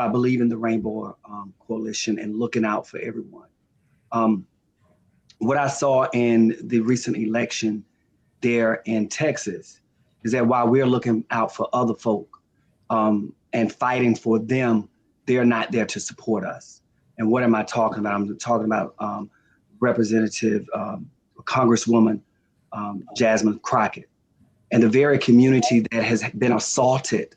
I believe in the Rainbow Coalition and looking out for everyone. What I saw in the recent election there in Texas is that while we're looking out for other folk and fighting for them, they're not there to support us. And what am I talking about? I'm talking about Representative Congresswoman Jasmine Crockett and the very community that has been assaulted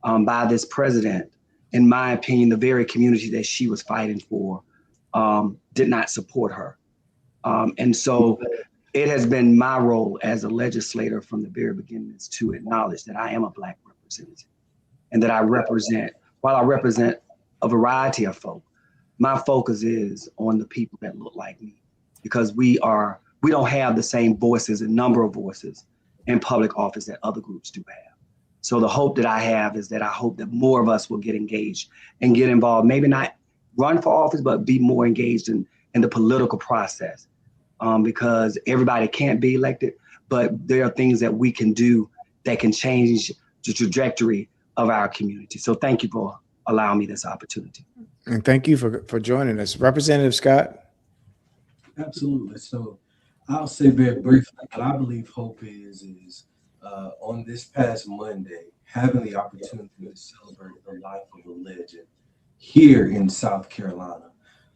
by this president. In my opinion, the very community that she was fighting for did not support her. And so it has been my role as a legislator from the very beginning to acknowledge that I am a Black representative and that I represent, while I represent a variety of folk, my focus is on the people that look like me, because we don't have the same voices and number of voices in public office that other groups do have. So the hope that I have is that I hope that more of us will get engaged and get involved, maybe not run for office, but be more engaged in the political process. Because everybody can't be elected, but there are things that we can do that can change the trajectory of our community. So thank you for allowing me this opportunity. And thank you for joining us. Representative Scott. Absolutely. So I'll say very briefly, what I believe hope is on this past Monday, having the opportunity to celebrate the life of a legend here in South Carolina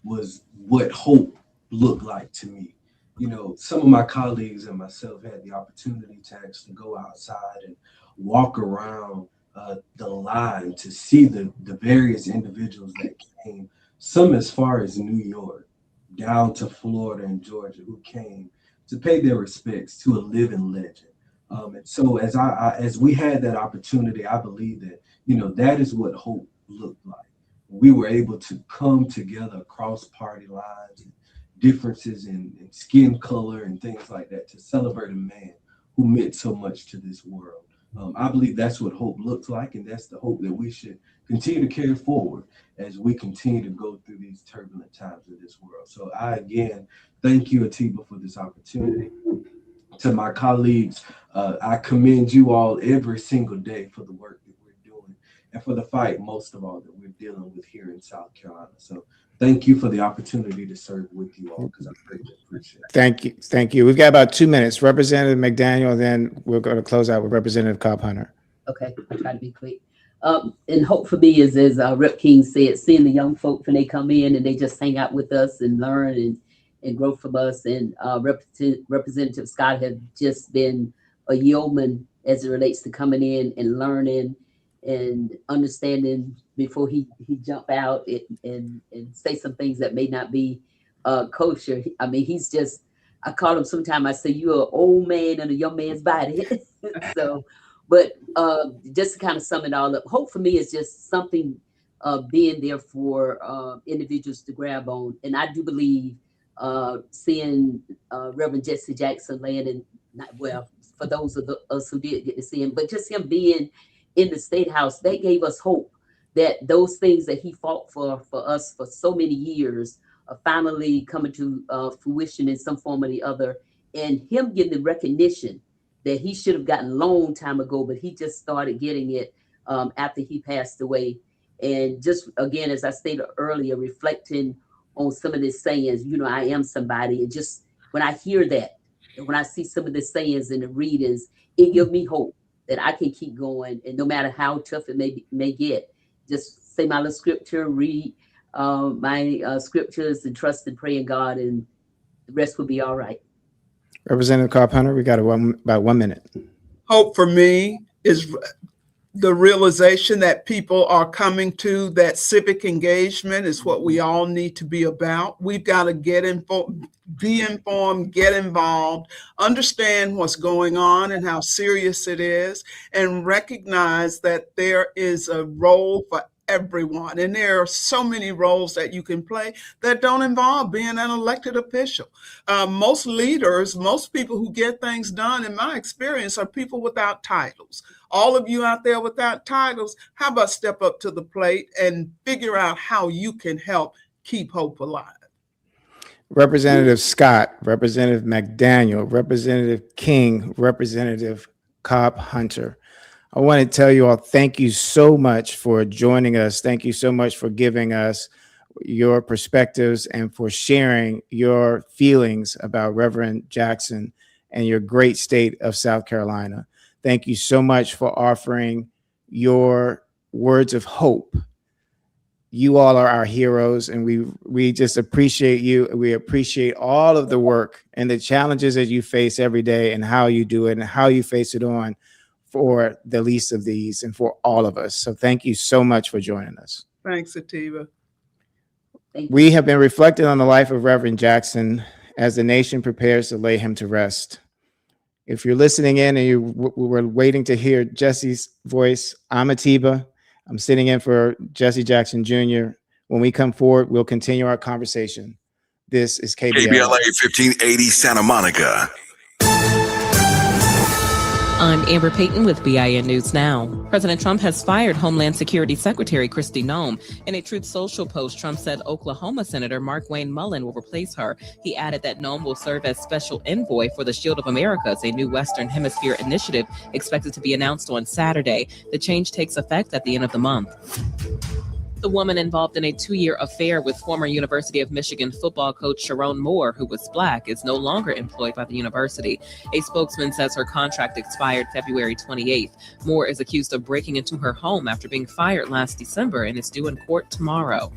was what hope looked like to me. You know, some of my colleagues and myself had the opportunity to actually go outside and walk around the line to see the various individuals that came, some as far as New York, down to Florida and Georgia, who came to pay their respects to a living legend. And so as we had that opportunity, I believe that, you know, that is what hope looked like. We were able to come together across party lines, differences in skin color and things like that to celebrate a man who meant so much to this world. I believe that's what hope looks like, and that's the hope that we should continue to carry forward as we continue to go through these turbulent times in this world. So I, again, thank you, Atiba, for this opportunity. To my colleagues, I commend you all every single day for the work that we're doing and for the fight, most of all, that we're dealing with here in South Carolina. So thank you for the opportunity to serve with you all, because I greatly appreciate it. Thank you. Thank you. We've got about 2 minutes. Representative McDaniel, then we're going to close out with Representative Cobb Hunter. Okay, I'll try to be quick. And hope for me is, as Rep King said, seeing the young folk when they come in and they just hang out with us and learn and grow from us. And Representative Scott has just been a yeoman as it relates to coming in and learning and understanding before he jump out and say some things that may not be kosher. I mean, he's just, I call him sometimes, I say, you're an old man in a young man's body. So, but just to kind of sum it all up, hope for me is just something being there for individuals to grab on. And I do believe seeing Reverend Jesse Jackson landing, well, for those of us who did get to see him, but just him being in the State House, that gave us hope that those things that he fought for us for so many years are finally coming to fruition in some form or the other. And him getting the recognition that he should have gotten a long time ago, but he just started getting it after he passed away. And just, again, as I stated earlier, reflecting on some of the sayings, you know, I am somebody. And just when I hear that, and when I see some of the sayings and the readings, it gives me hope that I can keep going. And no matter how tough it may get, just say my little scripture, read my scriptures, and trust and pray in God, and the rest will be all right. Representative Cobb Hunter, we got about 1 minute. Hope for me is the realization that people are coming to, that civic engagement is what we all need to be about. We've got to get informed, be informed, get involved, understand what's going on and how serious it is, and recognize that there is a role for everyone. And there are so many roles that you can play that don't involve being an elected official. Most leaders, most people who get things done, in my experience, are people without titles. All of you out there without titles, how about step up to the plate and figure out how you can help keep hope alive? Representative Scott, Representative McDaniel, Representative King, Representative Cobb Hunter. I want to tell you all, thank you so much for joining us. Thank you so much for giving us your perspectives and for sharing your feelings about Reverend Jackson and your great state of South Carolina. Thank you so much for offering your words of hope. You all are our heroes, and we just appreciate you. We appreciate all of the work and the challenges that you face every day and how you do it and how you face it on for the least of these and for all of us. So thank you so much for joining us. Thanks, Sativa. We have been reflecting on the life of Reverend Jackson as the nation prepares to lay him to rest. If you're listening in and you were waiting to hear Jesse's voice, I'm Atiba. I'm sitting in for Jesse Jackson Jr. When we come forward, we'll continue our conversation. This is KBLA. KBLA 1580 Santa Monica. I'm Amber Payton with BIN News Now. President Trump has fired Homeland Security Secretary Kristi Noem. In a Truth Social post, Trump said Oklahoma Senator Markwayne Mullin will replace her. He added that Noem will serve as special envoy for the Shield of Americas, a new Western Hemisphere initiative expected to be announced on Saturday. The change takes effect at the end of the month. The woman involved in a 2-year affair with former University of Michigan football coach Sharon Moore, who was Black, is no longer employed by the university. A spokesman says her contract expired February 28th. Moore is accused of breaking into her home after being fired last December and is due in court tomorrow.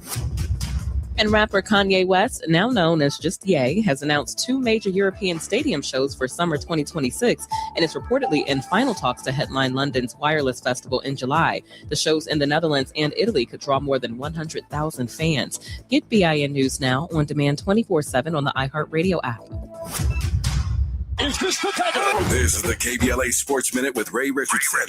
And rapper Kanye West, now known as just Ye, has announced 2 major European stadium shows for summer 2026 and is reportedly in final talks to headline London's Wireless Festival in July. The shows in the Netherlands and Italy could draw more than 100,000 fans. Get BIN News Now on demand 24/7 on the iHeartRadio app. This is the KBLA Sports Minute with Ray Richardson.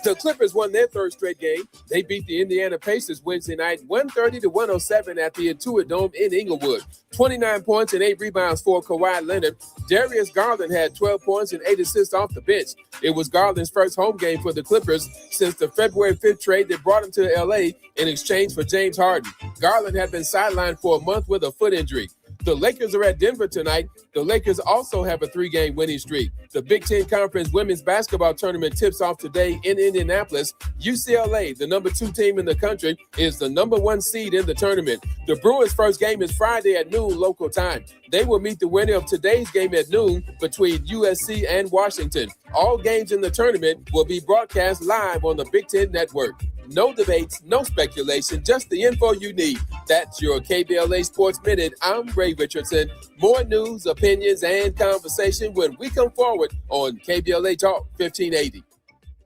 The Clippers won their third straight game. They beat the Indiana Pacers Wednesday night 130-107 at the Intuit Dome in Inglewood. 29 points and 8 rebounds for Kawhi Leonard. Darius Garland had 12 points and 8 assists off the bench. It was Garland's first home game for the Clippers since the February 5th trade that brought him to LA in exchange for James Harden. Garland had been sidelined for a month with a foot injury. The Lakers are at Denver tonight. The Lakers also have a 3-game winning streak. The Big Ten Conference Women's Basketball Tournament tips off today in Indianapolis. UCLA, the number 2 team in the country, is the number 1 seed in the tournament. The Bruins' first game is Friday at noon local time. They will meet the winner of today's game at noon between USC and Washington. All games in the tournament will be broadcast live on the Big Ten Network. No debates, no speculation, just the info you need. That's your KBLA Sports Minute. I'm Ray Richardson. More news, opinions, and conversation when we come forward on KBLA Talk 1580.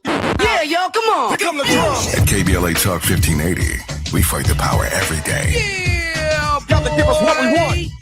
Yeah, y'all, come on. Pick up the drums. At KBLA Talk 1580, we fight the power every day. Yeah, gotta give us what we want.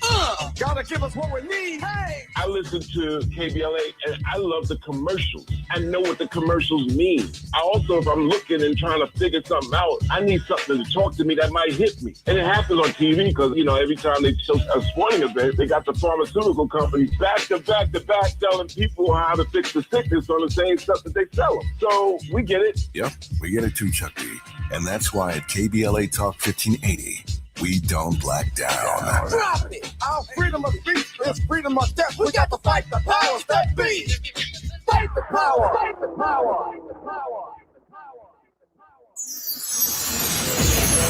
Gotta give us what we need. Hey. I listen to KBLA and I love the commercials. I know what the commercials mean. I also, if I'm looking and trying to figure something out, I need something to talk to me that might hit me. And it happens on TV because, you know, every time they show a sporting event, they got the pharmaceutical companies back to back telling people how to fix the sickness on the same stuff that they sell them. So we get it. Yep, we get it too, Chuck D. And that's why at KBLA Talk 1580, we don't black down. Drop it. Our freedom of speech is freedom of death. We got to fight the powers that be. Fight the power. Fight the power.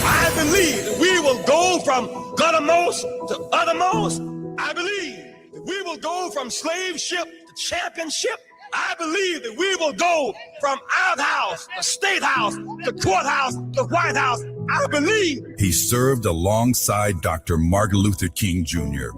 I believe that we will go from guttermost to uttermost. I believe that we will go from slave ship to championship. I believe that we will go from outhouse to state house to courthouse to White House. I believe. He served alongside Dr. Martin Luther King Jr.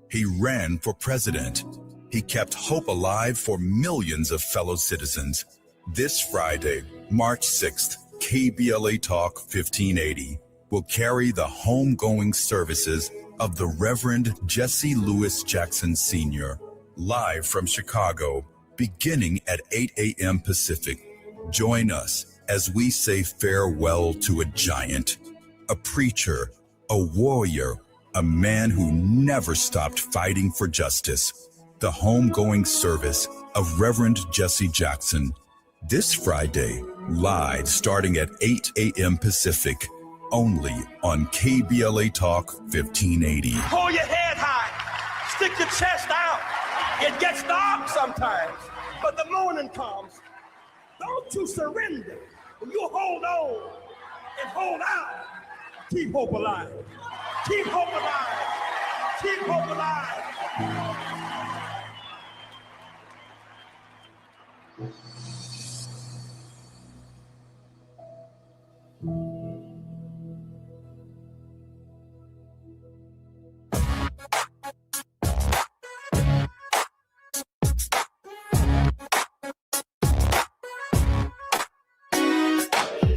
He ran for president. He kept hope alive for millions of fellow citizens. This Friday, March 6th, KBLA Talk 1580 will carry the homegoing services of the Reverend Jesse Louis Jackson Sr. live from Chicago, beginning at 8 a.m. Pacific. Join us as we say farewell to a giant, a preacher, a warrior, a man who never stopped fighting for justice. The homegoing service of Reverend Jesse Jackson. This Friday, live starting at 8 a.m. Pacific, only on KBLA Talk 1580. Hold your head high. Stick your chest out. It gets dark sometimes, but the morning comes. Don't you surrender. You hold on and hold out. Keep hope alive. Keep hope alive. Keep hope alive.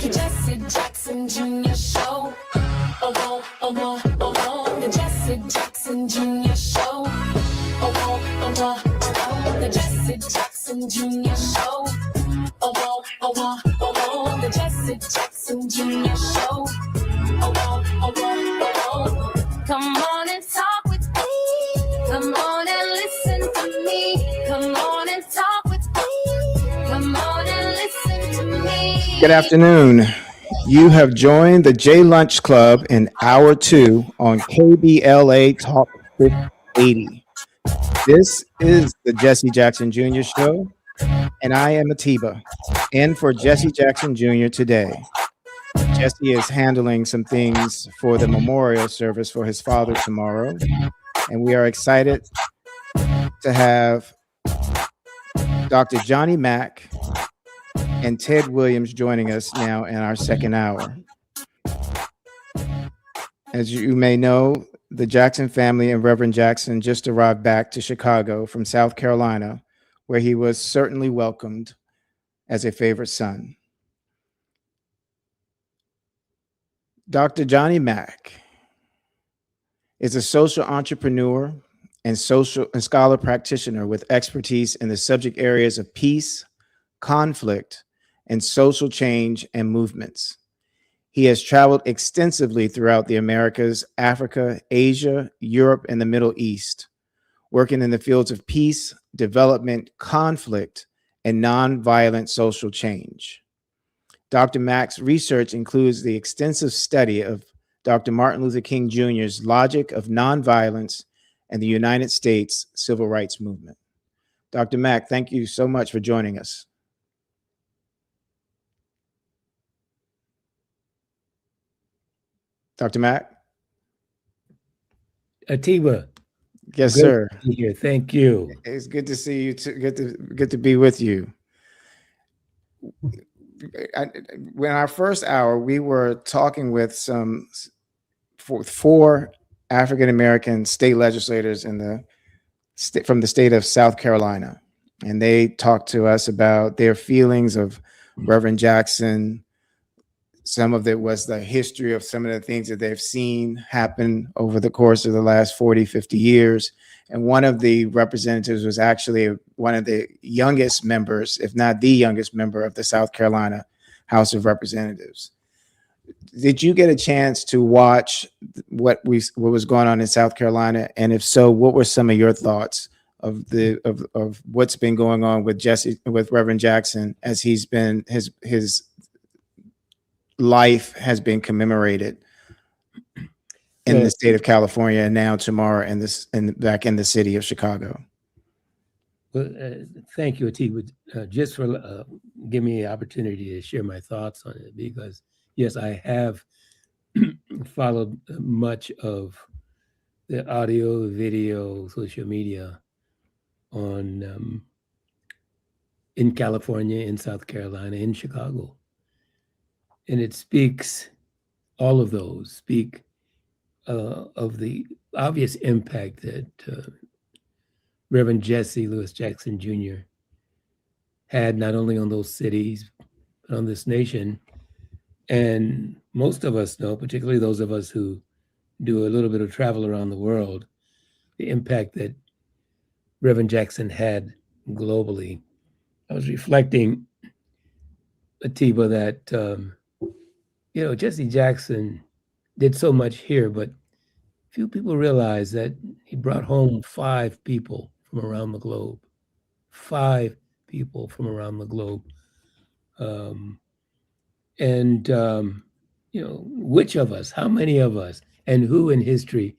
Jesse Jackson Jr. Show. Oh, oh, oh, oh, oh, the Jesse Jackson Jr. Show. Oh, oh, oh, oh, the Jesse Jackson Jr. Show. Oh, oh, oh, oh, the Jesse Jackson Jr. Show. Oh, oh, oh, oh, come on and talk with me. Come on and listen to me. Come on and talk with me. Come on and listen to me. Good afternoon. You have joined the J Lunch Club in Hour 2 on KBLA Talk 680. This is the Jesse Jackson Jr. Show, and I am Atiba, in for Jesse Jackson Jr. today. Jesse is handling some things for the memorial service for his father tomorrow, and we are excited to have Dr. Johnny Mack and Ted Williams joining us now in our second hour. As you may know, the Jackson family and Reverend Jackson just arrived back to Chicago from South Carolina, where he was certainly welcomed as a favorite son. Dr. Johnny Mack is a social entrepreneur and scholar practitioner with expertise in the subject areas of peace, conflict, and social change and movements. He has traveled extensively throughout the Americas, Africa, Asia, Europe, and the Middle East, working in the fields of peace, development, conflict, and nonviolent social change. Dr. Mack's research includes the extensive study of Dr. Martin Luther King Jr.'s logic of nonviolence and the United States civil rights movement. Dr. Mack, thank you so much for joining us. Dr. Mack? Atiba. Yes, Good sir. to be here. Thank you. It's good to see you. Good to be with you. When our first hour, we were talking with four African American state legislators from the state of South Carolina, and they talked to us about their feelings of Reverend Jackson. Some of it was the history of some of the things that they've seen happen over the course of the last 40, 50 years. And one of the representatives was actually one of the youngest members, if not the youngest member of the South Carolina House of Representatives. Did you get a chance to watch what was going on in South Carolina? And if so, what were some of your thoughts of what's been going on with Reverend Jackson as he's been his life has been commemorated in the state of California and now tomorrow back in the city of Chicago? Well, thank you, Atiba, just for giving me the opportunity to share my thoughts on it, because yes, I have followed much of the audio, video, social media on in California, in South Carolina, in Chicago. And it speaks, all of those speak of the obvious impact that Reverend Jesse Louis Jackson Jr. had not only on those cities, but on this nation. And most of us know, particularly those of us who do a little bit of travel around the world, the impact that Reverend Jackson had globally. I was reflecting, Atiba, that Jesse Jackson did so much here, but few people realize that he brought home 5 people from around the globe. 5 people from around the globe. Which of us, how many of us, and who in history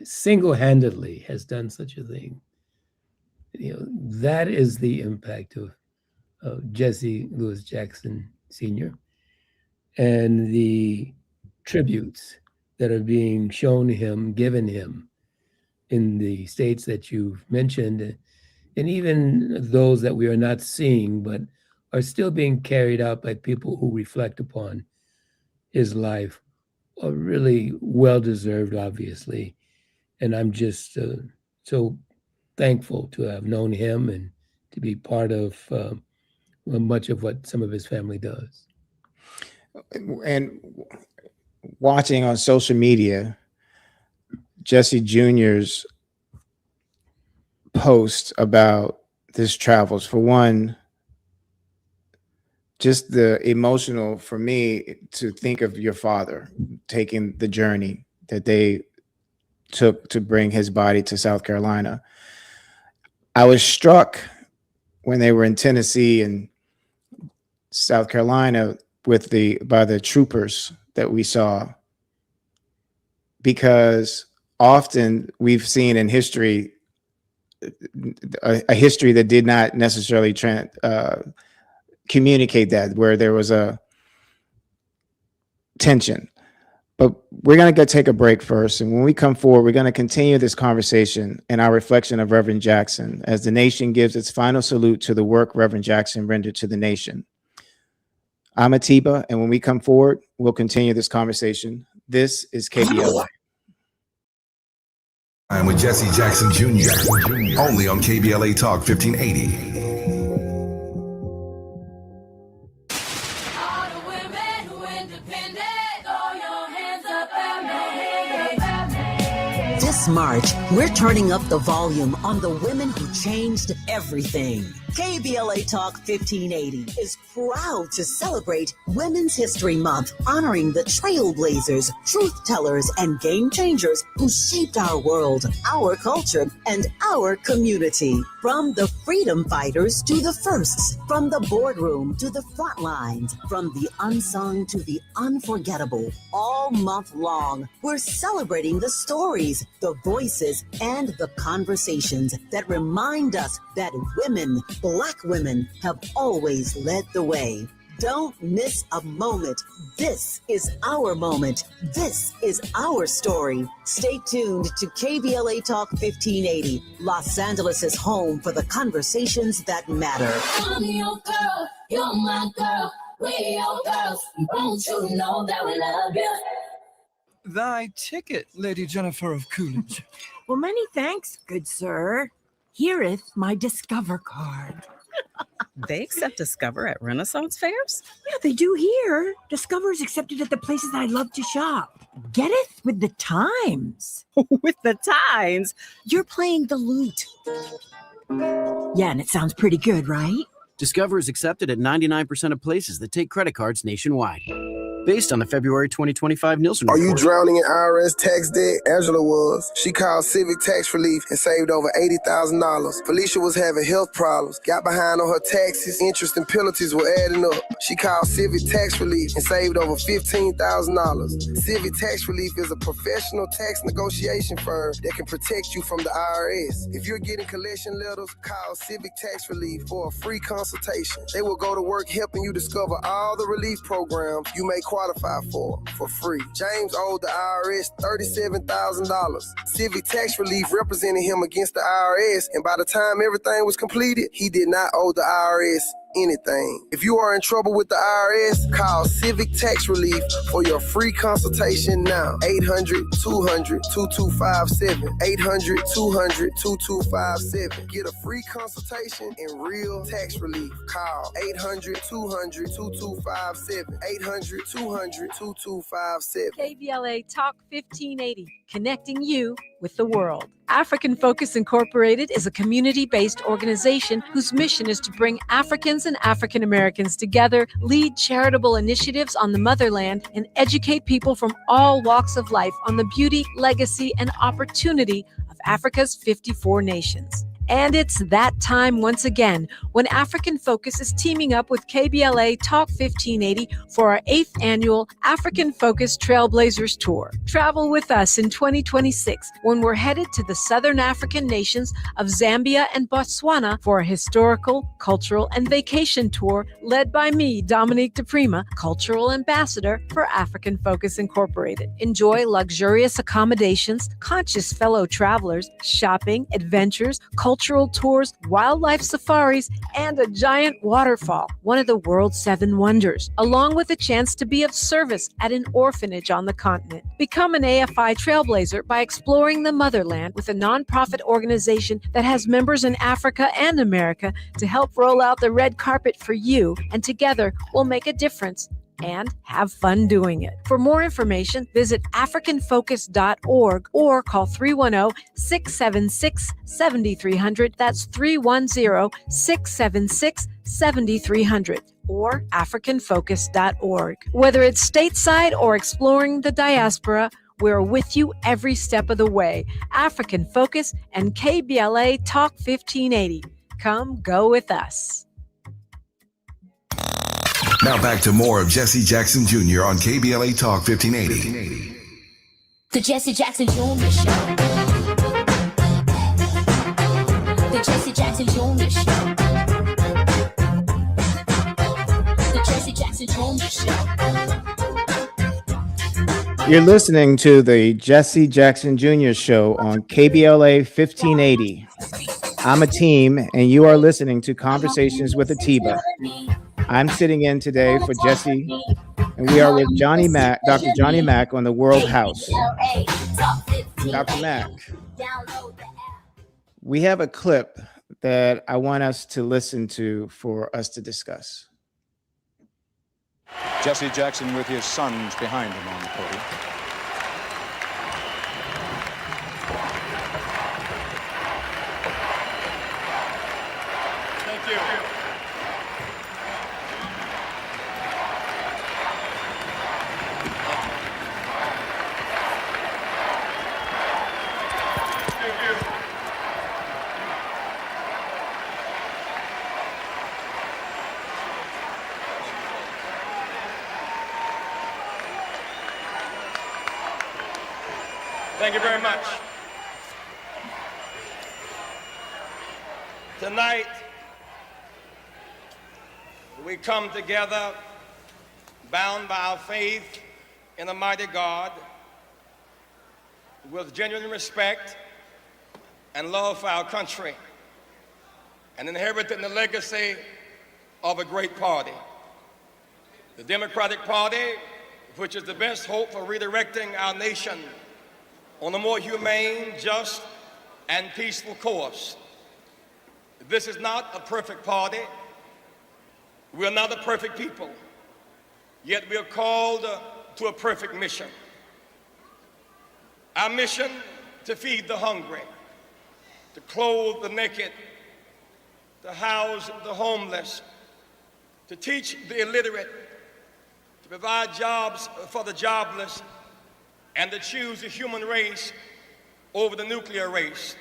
single-handedly has done such a thing? That is the impact of Jesse Louis Jackson Sr. and the tributes that are being shown him, given him in the states that you've mentioned, and even those that we are not seeing, but are still being carried out by people who reflect upon his life, are really well-deserved, obviously. And I'm just so thankful to have known him and to be part of much of what some of his family does. And watching on social media, Jesse Jr.'s post about his travels, for one, just the emotional for me to think of your father taking the journey that they took to bring his body to South Carolina. I was struck when they were in Tennessee and South Carolina by the troopers that we saw, because often we've seen in history a history that did not necessarily communicate that, where there was a tension. But we're going to go take a break first. And when we come forward, we're going to continue this conversation and our reflection of Reverend Jackson as the nation gives its final salute to the work Reverend Jackson rendered to the nation. I'm Atiba, and when we come forward, we'll continue this conversation. This is KBLA. I'm with Jesse Jackson Jr. Only on KBLA Talk 1580. This March, we're turning up the volume on the women who changed everything. KBLA Talk 1580 is proud to celebrate Women's History Month, honoring the trailblazers, truth tellers, and game changers who shaped our world, our culture, and our community. From the freedom fighters to the firsts, from the boardroom to the front lines, from the unsung to the unforgettable, all month long, we're celebrating the stories, the voices, and the conversations that remind us that women, Black women, have always led the way. Don't miss a moment. This is our moment. This is our story. Stay tuned to KBLA Talk 1580, Los Angeles' home for the conversations that matter. I'm your girl, you're my girl, we're your girls. Won't you know that we love you? Thy ticket, Lady Jennifer of Coolidge. Well, many thanks, good sir. Here'th my Discover card. They accept Discover at Renaissance fairs? Yeah, they do here. Discover is accepted at the places I love to shop. Getteth with the times. With the times? You're playing the lute. Yeah, and it sounds pretty good, right? Discover is accepted at 99% of places that take credit cards nationwide. Based on the February 2025 Nielsen report. Are you drowning in IRS tax debt? Angela was. She called Civic Tax Relief and saved over $80,000. Felicia was having health problems, got behind on her taxes, interest and penalties were adding up. She called Civic Tax Relief and saved over $15,000. Civic Tax Relief is a professional tax negotiation firm that can protect you from the IRS. If you're getting collection letters, call Civic Tax Relief for a free consultation. They will go to work helping you discover all the relief programs you may qualify for free. James owed the IRS $37,000. Civic Tax Relief represented him against the IRS, and by the time everything was completed, he did not owe the IRS anything. If you are in trouble with the IRS, call Civic Tax Relief for your free consultation now. 800-200-2257. 800-200-2257. Get a free consultation and real tax relief. Call 800-200-2257. 800-200-2257. KBLA Talk 1580, connecting you with the world. African Focus Incorporated is a community-based organization whose mission is to bring Africans and African Americans together, lead charitable initiatives on the motherland, and educate people from all walks of life on the beauty, legacy, and opportunity of Africa's 54 nations. And it's that time once again when African Focus is teaming up with KBLA Talk 1580 for our 8th annual African Focus Trailblazers Tour. Travel with us in 2026 when we're headed to the Southern African nations of Zambia and Botswana for a historical, cultural, and vacation tour led by me, Dominique DePrima, Cultural Ambassador for African Focus Incorporated. Enjoy luxurious accommodations, conscious fellow travelers, shopping, adventures, cultural tours, wildlife safaris, and a giant waterfall, one of the world's 7 wonders, along with a chance to be of service at an orphanage on the continent. Become an AFI trailblazer by exploring the motherland with a nonprofit organization that has members in Africa and America to help roll out the red carpet for you, and together we'll make a difference and have fun doing it. For more information, visit africanfocus.org or call 310-676-7300. That's 310-676-7300 or africanfocus.org. Whether it's stateside or exploring the diaspora, we're with you every step of the way. African Focus and KBLA Talk 1580. Come go with us. Now back to more of Jesse Jackson Jr. on KBLA Talk 1580. The Jesse Jackson Jr. Show. The Jesse Jackson Jr. Show. The Jesse Jackson Jr. Show. You're listening to the Jesse Jackson Jr. Show on KBLA 1580. I'm a team, and you are listening to Conversations with Atiba. I'm sitting in today for Jesse, and we are with Johnny Mack, Dr. Johnny Mack on the World House. Dr. Mack, we have a clip that I want us to listen to for us to discuss. Jesse Jackson with his sons behind him on the podium. Thank you. Thank you very much. Tonight, we come together bound by our faith in a mighty God with genuine respect and love for our country and inheriting the legacy of a great party, the Democratic Party, which is the best hope for redirecting our nation on a more humane, just, and peaceful course. This is not a perfect party. We're not a perfect people, yet we are called to a perfect mission. Our mission: to feed the hungry, to clothe the naked, to house the homeless, to teach the illiterate, to provide jobs for the jobless, and to choose the human race over the nuclear race.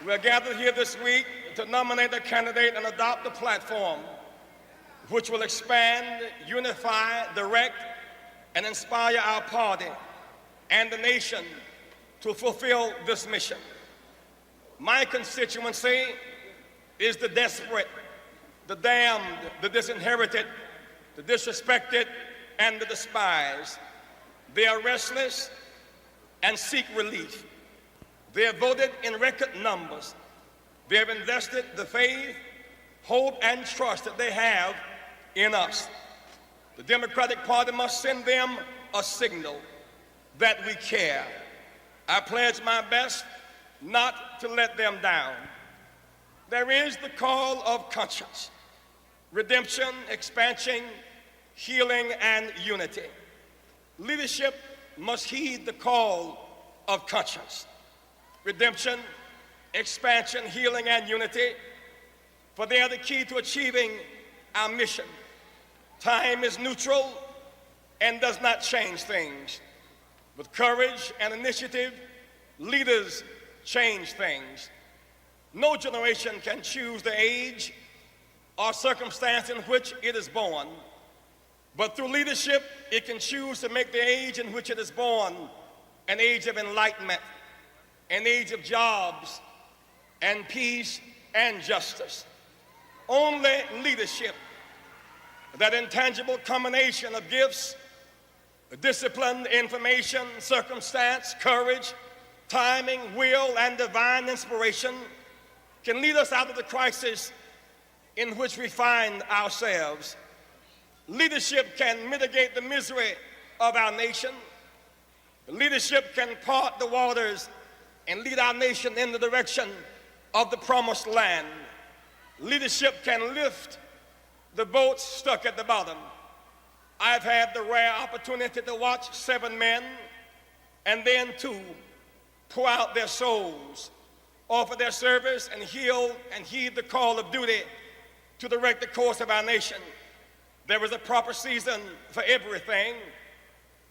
We are gathered here this week to nominate a candidate and adopt a platform which will expand, unify, direct, and inspire our party and the nation to fulfill this mission. My constituency is the desperate, the damned, the disinherited, the disrespected, and the despised. They are restless and seek relief. They have voted in record numbers. They have invested the faith, hope, and trust that they have in us. The Democratic Party must send them a signal that we care. I pledge my best not to let them down. There is the call of conscience, redemption, expansion, healing, and unity. Leadership must heed the call of conscience, redemption, expansion, healing, and unity, for they are the key to achieving our mission. Time is neutral and does not change things. With courage and initiative, leaders change things. No generation can choose the age or circumstance in which it is born, but through leadership, it can choose to make the age in which it is born an age of enlightenment, an age of jobs and peace and justice. Only leadership, that intangible combination of gifts, discipline, information, circumstance, courage, timing, will, and divine inspiration, can lead us out of the crisis in which we find ourselves. Leadership can mitigate the misery of our nation. Leadership can part the waters and lead our nation in the direction of the promised land. Leadership can lift the boats stuck at the bottom. I've had the rare opportunity to watch 7 men and then 2 pour out their souls, offer their service, and heed the call of duty to direct the course of our nation. There is a proper season for everything.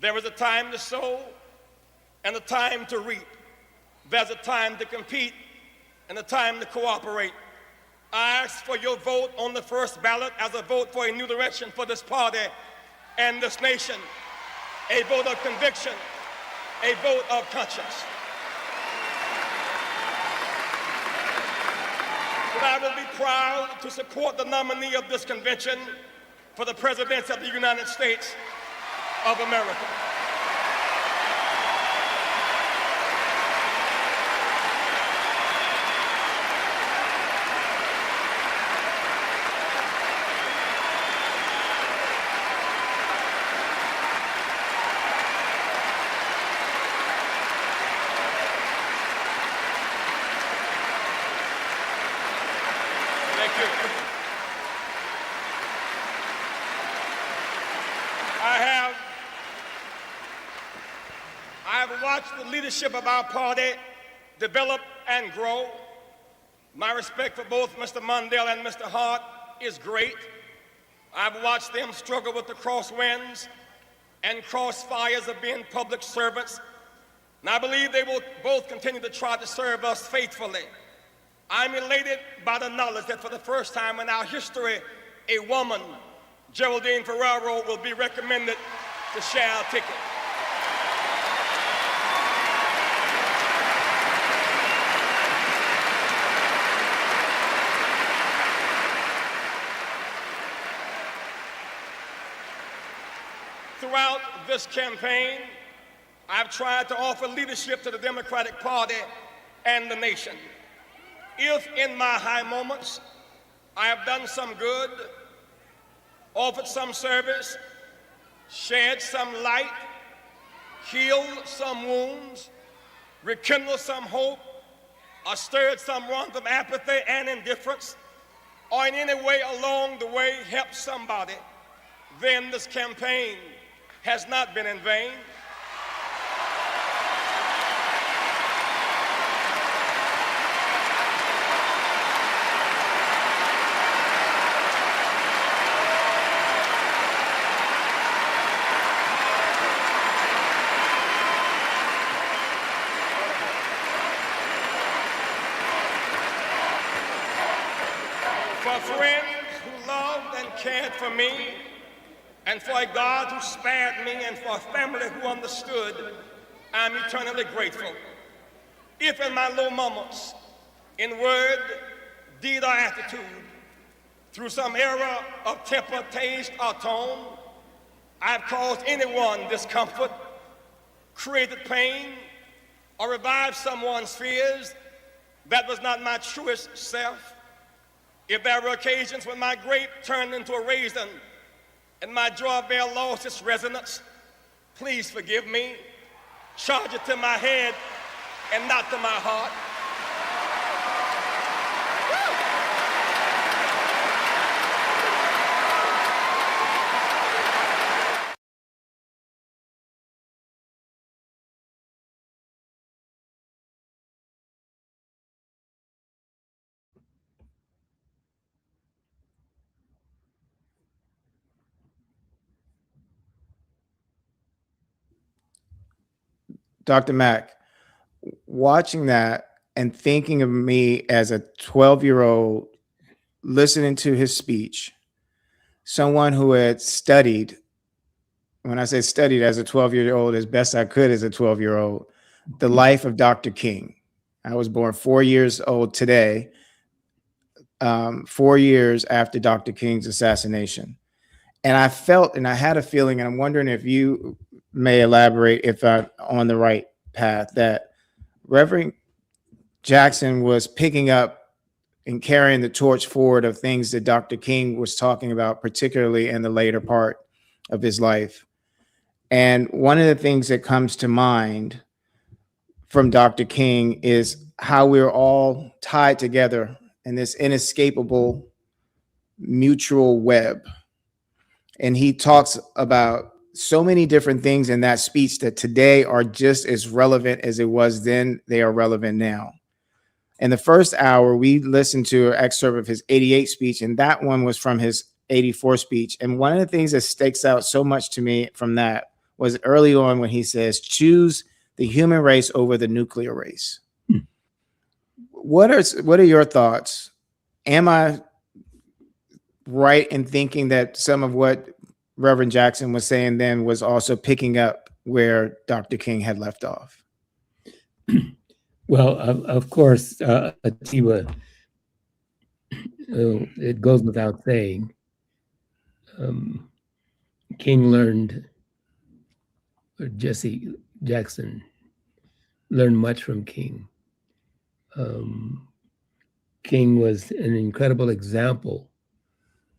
There is a time to sow and a time to reap. There's a time to compete and a time to cooperate. I ask for your vote on the first ballot as a vote for a new direction for this party and this nation, a vote of conviction, a vote of conscience. But I will be proud to support the nominee of this convention for the presidency of the United States of America. I have watched the leadership of our party develop and grow. My respect for both Mr. Mondale and Mr. Hart is great. I've watched them struggle with the crosswinds and crossfires of being public servants, and I believe they will both continue to try to serve us faithfully. I'm elated by the knowledge that for the first time in our history, a woman, Geraldine Ferraro, will be recommended to share our ticket. Throughout this campaign, I've tried to offer leadership to the Democratic Party and the nation. If in my high moments I have done some good, offered some service, shed some light, healed some wounds, rekindled some hope, or stirred some run of apathy and indifference, or in any way along the way helped somebody, then this campaign has not been in vain. For friends who loved and cared for me, and for a God who spared me, and for a family who understood, I'm eternally grateful. If in my low moments, in word, deed, or attitude, through some error of temper, taste, or tone, I've caused anyone discomfort, created pain, or revived someone's fears, that was not my truest self. If there were occasions when my grape turned into a raisin, and my joy bell lost its resonance, please forgive me. Charge it to my head and not to my heart. Dr. Mack, watching that and thinking of me as a 12-year-old listening to his speech, someone who had studied, when I say studied as a 12-year-old, as best I could as a 12-year-old, the life of Dr. King. I was born 4 years old today, 4 years after Dr. King's assassination. And I felt, and I had a feeling, and I'm wondering if you may elaborate if I'm on the right path, that Reverend Jackson was picking up and carrying the torch forward of things that Dr. King was talking about, particularly in the later part of his life. And one of the things that comes to mind from Dr. King is how we're all tied together in this inescapable mutual web. And he talks about so many different things in that speech that today are just as relevant as it was then. They are relevant now. In the first hour, we listened to an excerpt of his 88 speech, and that one was from his 84 speech. And one of the things that sticks out so much to me from that was early on when he says, choose the human race over the nuclear race. What are your thoughts? Am I right in thinking that some of what Reverend Jackson was saying then was also picking up where Dr. King had left off? Well, of course, Atiba, it goes without saying, King learned, or Jesse Jackson learned much from King. King was an incredible example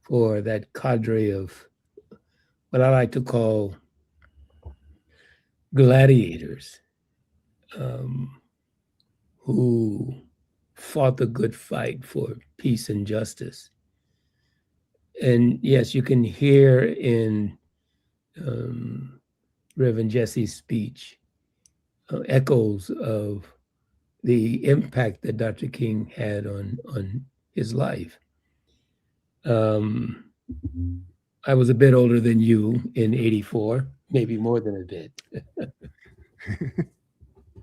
for that cadre of what I like to call gladiators, who fought the good fight for peace and justice. And yes, you can hear in Reverend Jesse's speech echoes of the impact that Dr. King had on his life. I was a bit older than you in '84, maybe more than a bit.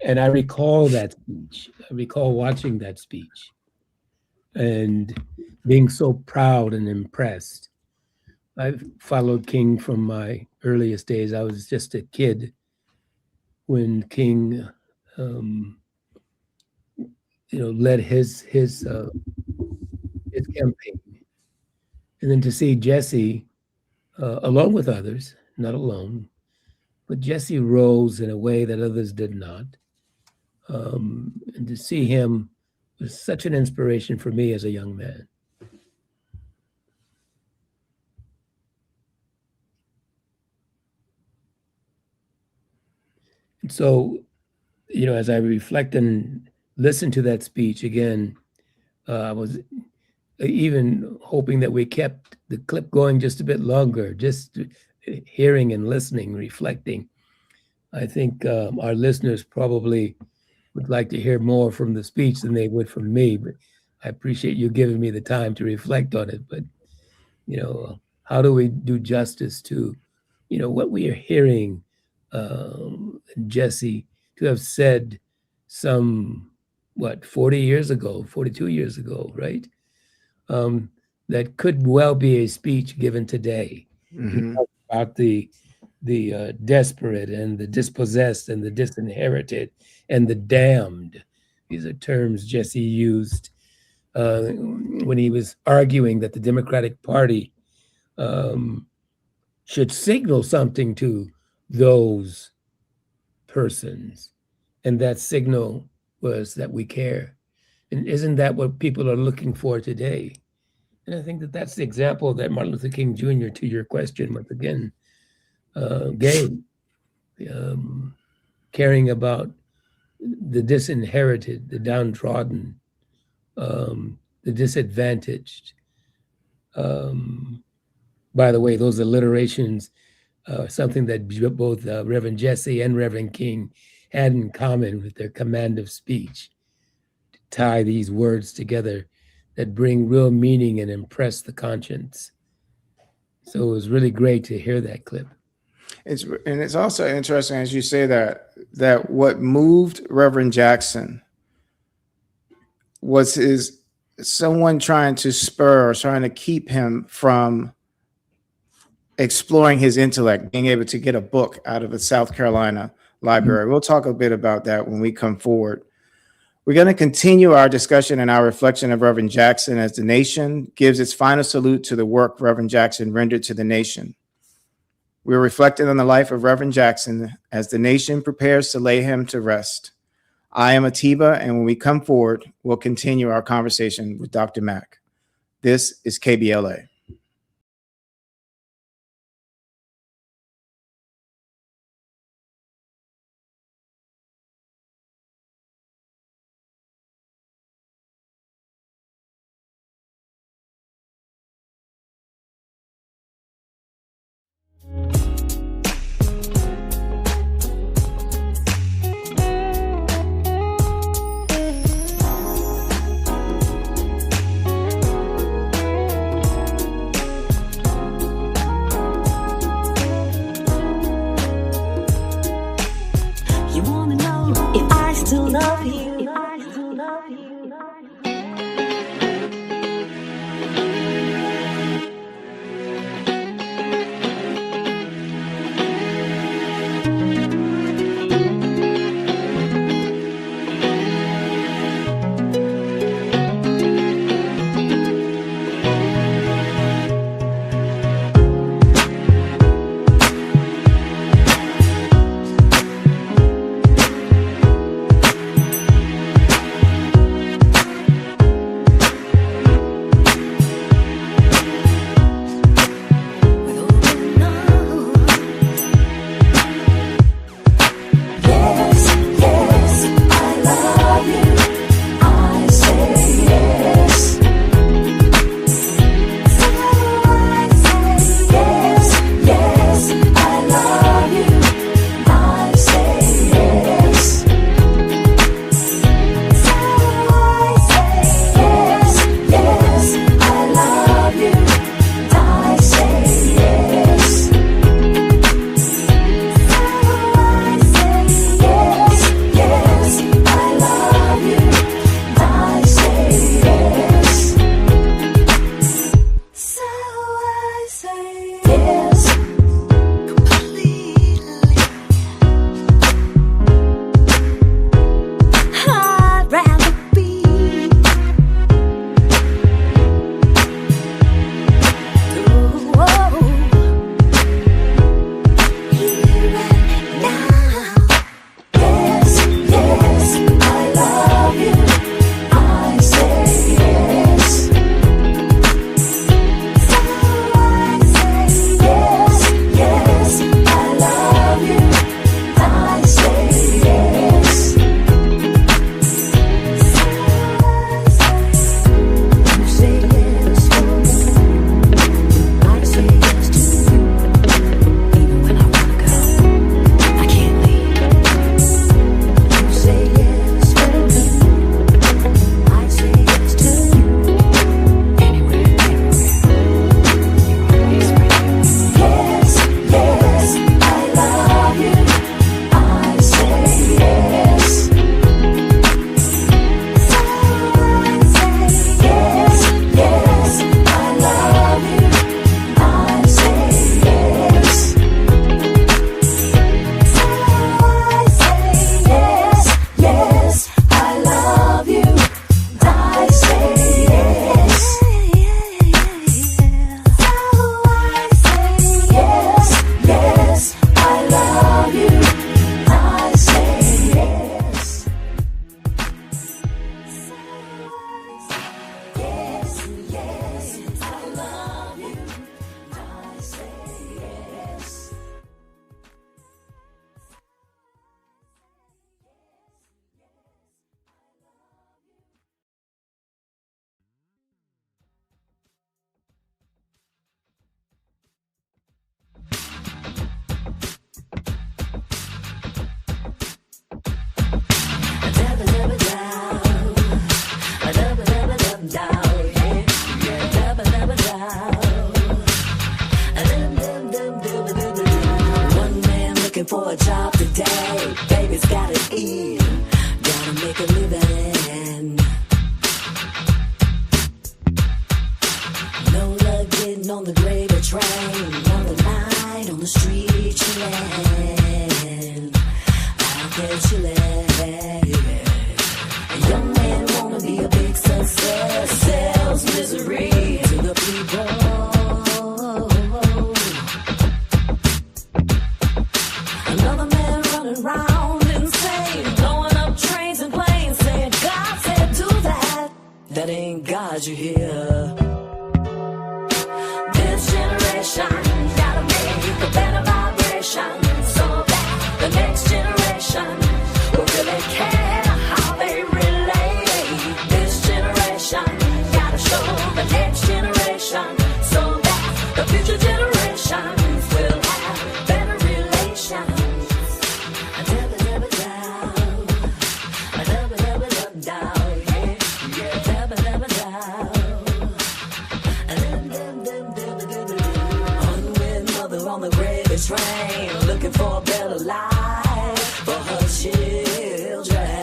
And I recall that speech. I recall watching that speech and being so proud and impressed. I've followed King from my earliest days. I was just a kid when King, led his campaign, and then to see Jesse, along with others, not alone, but Jesse rose in a way that others did not. And to see him was such an inspiration for me as a young man. And so, as I reflect and listen to that speech again, I was even hoping that we kept the clip going just a bit longer, just hearing and listening, reflecting. I think our listeners probably would like to hear more from the speech than they would from me, but I appreciate you giving me the time to reflect on it. But, how do we do justice to, what we are hearing Jesse to have said some, 40 years ago, 42 years ago, right? That could well be a speech given today. Mm-hmm. About the desperate and the dispossessed and the disinherited and the damned. These are terms Jesse used when he was arguing that the Democratic Party should signal something to those persons. And that signal was that we care. And isn't that what people are looking for today? And I think that that's the example that Martin Luther King Jr., to your question, once again, gave. Caring about the disinherited, the downtrodden, the disadvantaged. By the way, those alliterations are something that both Reverend Jesse and Reverend King had in common with their command of speech, to tie these words together that bring real meaning and impress the conscience. So it was really great to hear that clip. It's also interesting as you say that what moved Reverend Jackson was someone trying to spur or trying to keep him from exploring his intellect, being able to get a book out of the South Carolina library. We'll talk a bit about that when we come forward. We're going to continue our discussion and our reflection of Reverend Jackson as the nation gives its final salute to the work Reverend Jackson rendered to the nation. We're reflecting on the life of Reverend Jackson as the nation prepares to lay him to rest. I am Atiba, and when we come forward, we'll continue our conversation with Dr. Mack. This is KBLA. You wanna know if I still love you? that ain't got you here. This generation gotta make a better vibration so that the next generation will really care how they relate. This generation gotta show the next generation so that the future generations will have better relations. Never, never down. Never, never down. Yeah, never, never down. Unwed mother on the gravy train, looking for a better life for her children.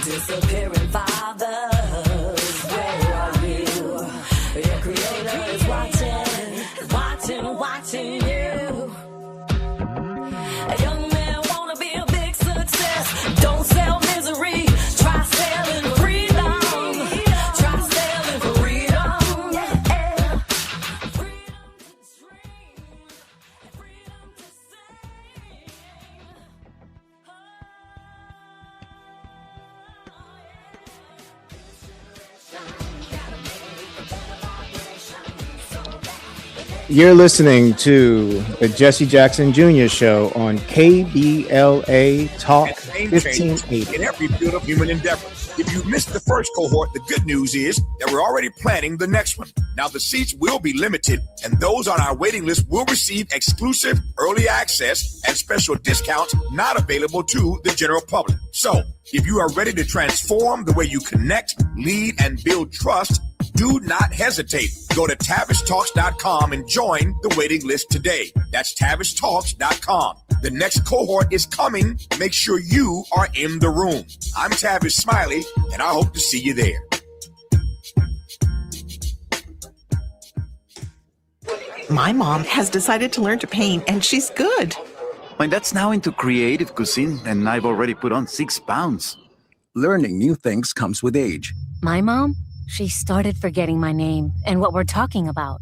Disappearing fathers, where are you? Your creator is watching you. A young man wanna be a big success. Don't sell misery, try selling freedom. Try selling freedom. Yeah. Freedom to dream, freedom to sing. You're listening to the Jesse Jackson Jr. Show on KBLA Talk Game changers 1580. in every field of human endeavor. If you missed the first cohort, the good news is that we're already planning the next one. Now, the seats will be limited, and those on our waiting list will receive exclusive early access and special discounts not available to the general public. So, if you are ready to transform the way you connect, lead, and build trust, do not hesitate. Go to TavishTalks.com and join the waiting list today. That's TavishTalks.com. The next cohort is coming. Make sure you are in the room. I'm Tavish Smiley, and I hope to see you there. My mom has decided to learn to paint, and she's good. My dad's now into creative cuisine, and I've already put on 6 pounds. Learning new things comes with age. My mom, she started forgetting my name and what we're talking about.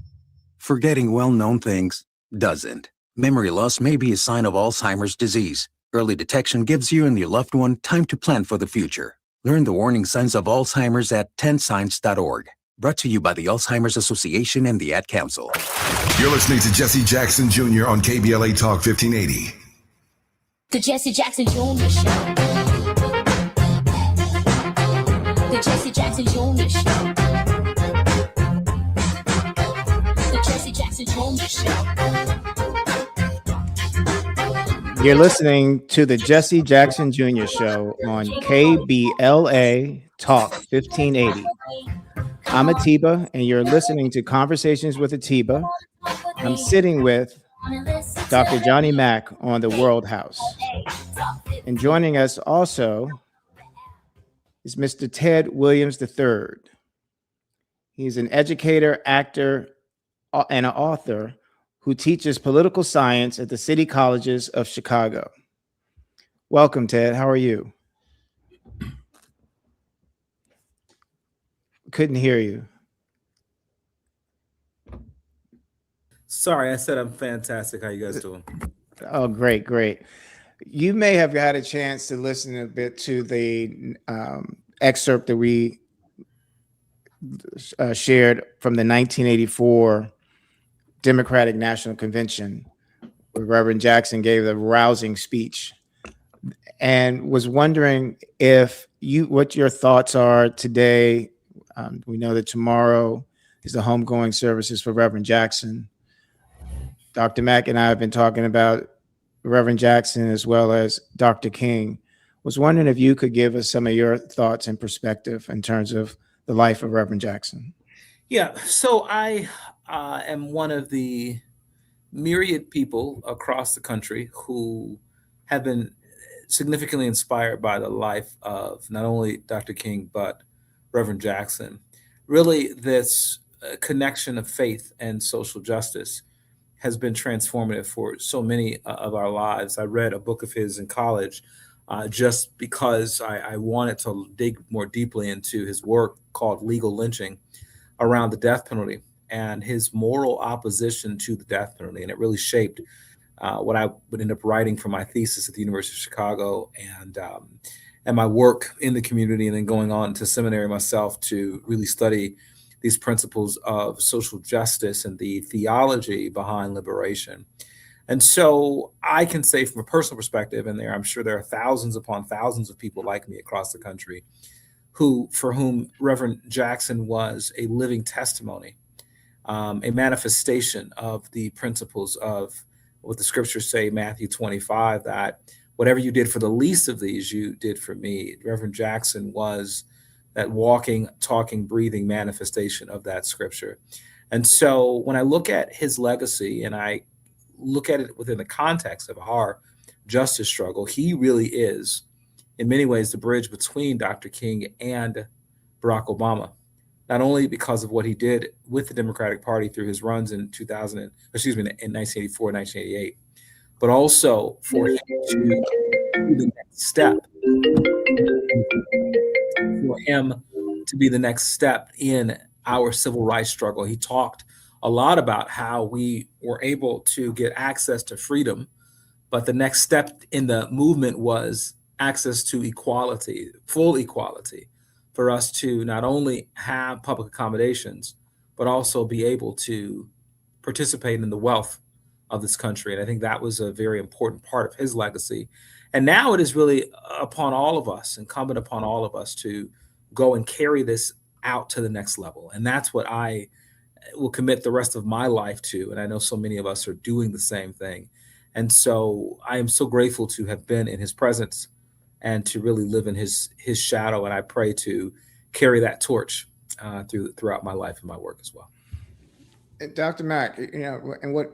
Forgetting well-known things doesn't. Memory loss may be a sign of Alzheimer's disease. Early detection gives you and your loved one time to plan for the future. Learn the warning signs of Alzheimer's at 10signs.org. Brought to you by the Alzheimer's Association and the Ad Council. You're listening to Jesse Jackson Jr. on KBLA Talk 1580. The Jesse Jackson Jr. Show. The Jesse Jackson Jr. Show. The Jesse Jackson Jr. Show. You're listening to the Jesse Jackson Jr. Show on KBLA Talk 1580. I'm Atiba, and you're listening to Conversations with Atiba. I'm sitting with Dr. Johnny Mack on the World House. And joining us also is Mr. Ted Williams III. He's an educator, actor, and an author who teaches political science at the City Colleges of Chicago. Welcome, Ted. How are you? Couldn't hear you. Sorry, I said I'm fantastic. How you guys doing? Oh, great, great. You may have had a chance to listen a bit to the excerpt that we shared from the 1984 Democratic National Convention, where Reverend Jackson gave a rousing speech, and was wondering what your thoughts are today. We know that tomorrow is the homegoing services for Reverend Jackson. Dr. Mack and I have been talking about Reverend Jackson as well as Dr. King. Was wondering if you could give us some of your thoughts and perspective in terms of the life of Reverend Jackson. Yeah, so I am one of the myriad people across the country who have been significantly inspired by the life of not only Dr. King, but Reverend Jackson. Really, this connection of faith and social justice has been transformative for so many of our lives. I read a book of his in college just because I wanted to dig more deeply into his work called Legal Lynching around the death penalty and his moral opposition to the death penalty. And it really shaped what I would end up writing for my thesis at the University of Chicago. And and my work in the community, and then going on to seminary myself to really study these principles of social justice and the theology behind liberation. And so I can say from a personal perspective, and I'm sure there are thousands upon thousands of people like me across the country for whom Reverend Jackson was a living testimony, a manifestation of the principles of what the scriptures say, Matthew 25, that whatever you did for the least of these, you did for me. Reverend Jackson was that walking, talking, breathing manifestation of that scripture. And so when I look at his legacy and I look at it within the context of our justice struggle, he really is, in many ways, the bridge between Dr. King and Barack Obama. Not only because of what he did with the Democratic Party through his runs in 1984, 1988, but also for him to do the next step, for him to be the next step in our civil rights struggle. He talked a lot about how we were able to get access to freedom, but the next step in the movement was access to equality, full equality, for us to not only have public accommodations, but also be able to participate in the wealth of this country. And I think that was a very important part of his legacy. And now it is really upon all of us, incumbent upon all of us, to go and carry this out to the next level. And that's what I will commit the rest of my life to. And I know so many of us are doing the same thing. And so I am so grateful to have been in his presence and to really live in his shadow. And I pray to carry that torch throughout my life and my work as well. Dr. Mack, and what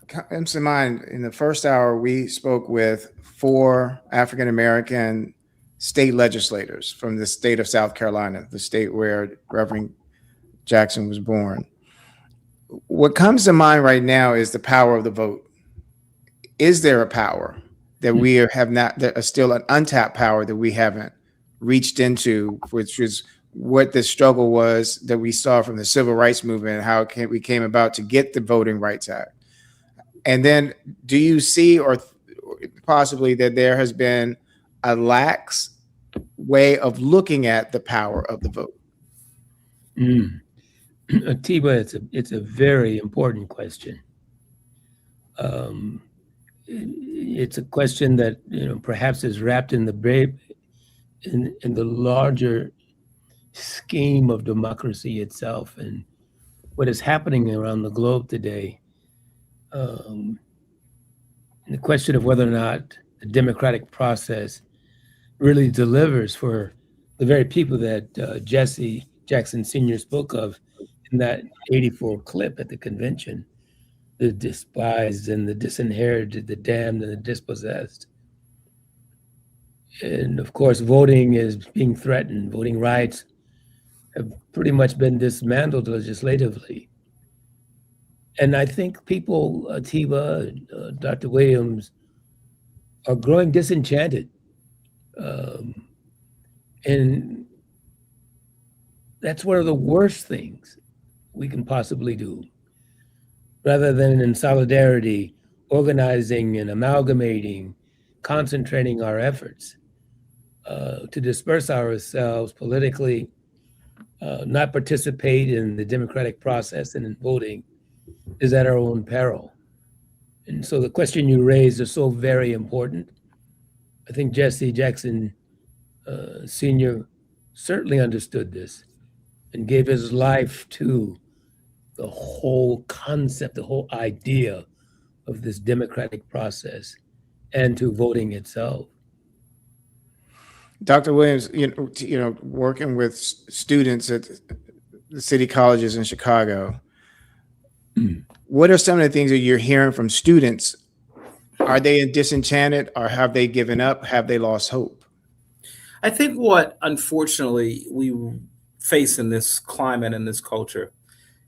comes to mind, in the first hour, we spoke with 4 African-American state legislators from the state of South Carolina, the state where Reverend Jackson was born. What comes to mind right now is the power of the vote. Is there a power that we have not, that is still an untapped power that we haven't reached into, which is what the struggle was that we saw from the civil rights movement and how we came about to get the Voting Rights Act? And then do you see, or possibly, that there has been a lax way of looking at the power of the vote? Atiba, it's a very important question. It's a question that perhaps is wrapped in the larger scheme of democracy itself and what is happening around the globe today. The question of whether or not the democratic process really delivers for the very people that Jesse Jackson Sr. spoke of in that 84 clip at the convention: the despised and the disinherited, the damned and the dispossessed. And of course, voting is being threatened. Voting rights have pretty much been dismantled legislatively. And I think people, Atiba, Dr. Williams, are growing disenchanted. And that's one of the worst things we can possibly do. Rather than in solidarity, organizing and amalgamating, concentrating our efforts to disperse ourselves politically, not participate in the democratic process and in voting, is at our own peril. And so the question you raised is so very important. I think Jesse Jackson Sr. certainly understood this and gave his life to the whole concept, the whole idea of this democratic process and to voting itself. Dr. Williams, working with students at the city colleges in Chicago, what are some of the things that you're hearing from students? Are they disenchanted, or have they given up? Have they lost hope? I think what, unfortunately, we face in this climate and this culture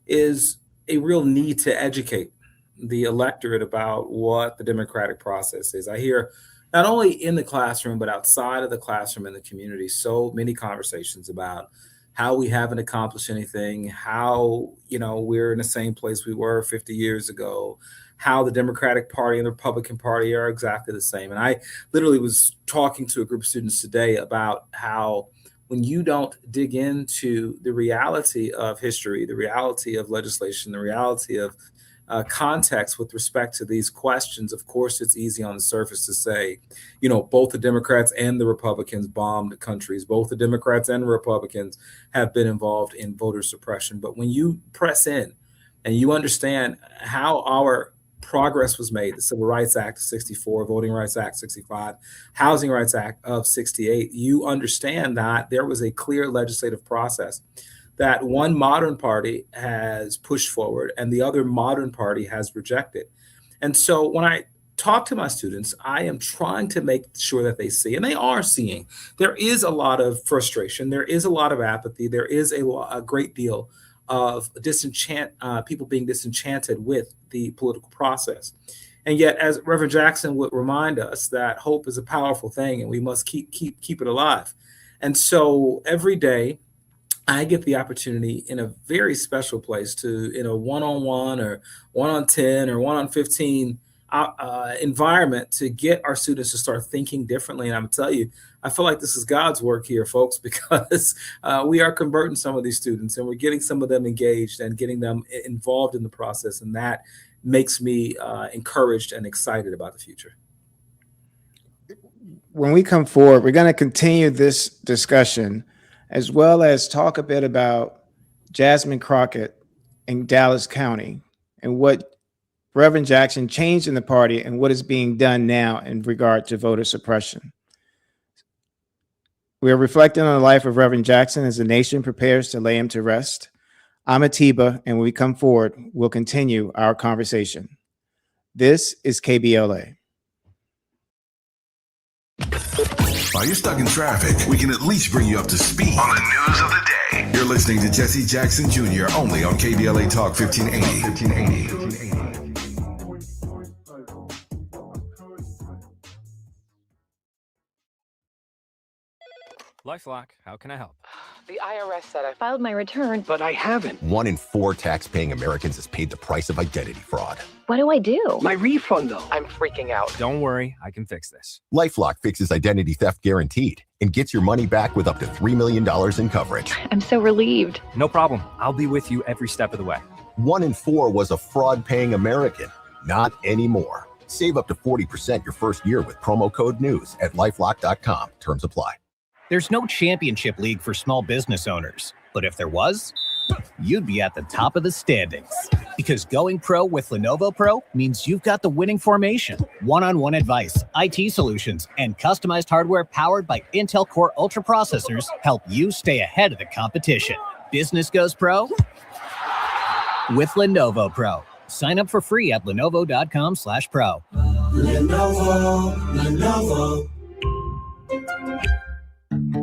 is a real need to educate the electorate about what the democratic process is. I hear not only in the classroom, but outside of the classroom in the community, so many conversations about how we haven't accomplished anything, how, we're in the same place we were 50 years ago, how the Democratic Party and the Republican Party are exactly the same. And I literally was talking to a group of students today about how when you don't dig into the reality of history, the reality of legislation, the reality of context with respect to these questions, of course, it's easy on the surface to say, both the Democrats and the Republicans bombed countries. Both the Democrats and the Republicans have been involved in voter suppression. But when you press in and you understand how our progress was made, the Civil Rights Act of 64, Voting Rights Act 65, Housing Rights Act of 68, you understand that there was a clear legislative process that one modern party has pushed forward and the other modern party has rejected. And so when I talk to my students, I am trying to make sure that they see, and they are seeing, there is a lot of frustration, there is a lot of apathy, there is a great deal of people being disenchanted with the political process. And yet, as Reverend Jackson would remind us, that hope is a powerful thing and we must keep it alive. And so every day, I get the opportunity in a very special place to, in a one-on-1 or 1-on-10 or 1-on-15 environment, to get our students to start thinking differently. And I'm gonna tell you, I feel like this is God's work here, folks, because we are converting some of these students and we're getting some of them engaged and getting them involved in the process. And that makes me encouraged and excited about the future. When we come forward, we're going to continue this discussion, as well as talk a bit about Jasmine Crockett in Dallas County and what Reverend Jackson changed in the party and what is being done now in regard to voter suppression. We are reflecting on the life of Reverend Jackson as the nation prepares to lay him to rest. I'm Atiba, and when we come forward, we'll continue our conversation. This is KBLA. While you're stuck in traffic, we can at least bring you up to speed on the news of the day. You're listening to Jesse Jackson Jr. only on KBLA Talk 1580. LifeLock, how can I help? The IRS said I filed my return, but I haven't. 1 in 4 tax-paying Americans has paid the price of identity fraud. What do I do? My refund, though. I'm freaking out. Don't worry, I can fix this. LifeLock fixes identity theft guaranteed and gets your money back with up to $3 million in coverage. I'm so relieved. No problem. I'll be with you every step of the way. 1 in 4 was a fraud-paying American. Not anymore. Save up to 40% your first year with promo code NEWS at LifeLock.com. Terms apply. There's no championship league for small business owners, but if there was, you'd be at the top of the standings. Because going pro with Lenovo Pro means you've got the winning formation, one-on-one advice, IT solutions, and customized hardware powered by Intel Core Ultra processors help you stay ahead of the competition. Business goes pro with Lenovo Pro. Sign up for free at lenovo.com/pro. Lenovo.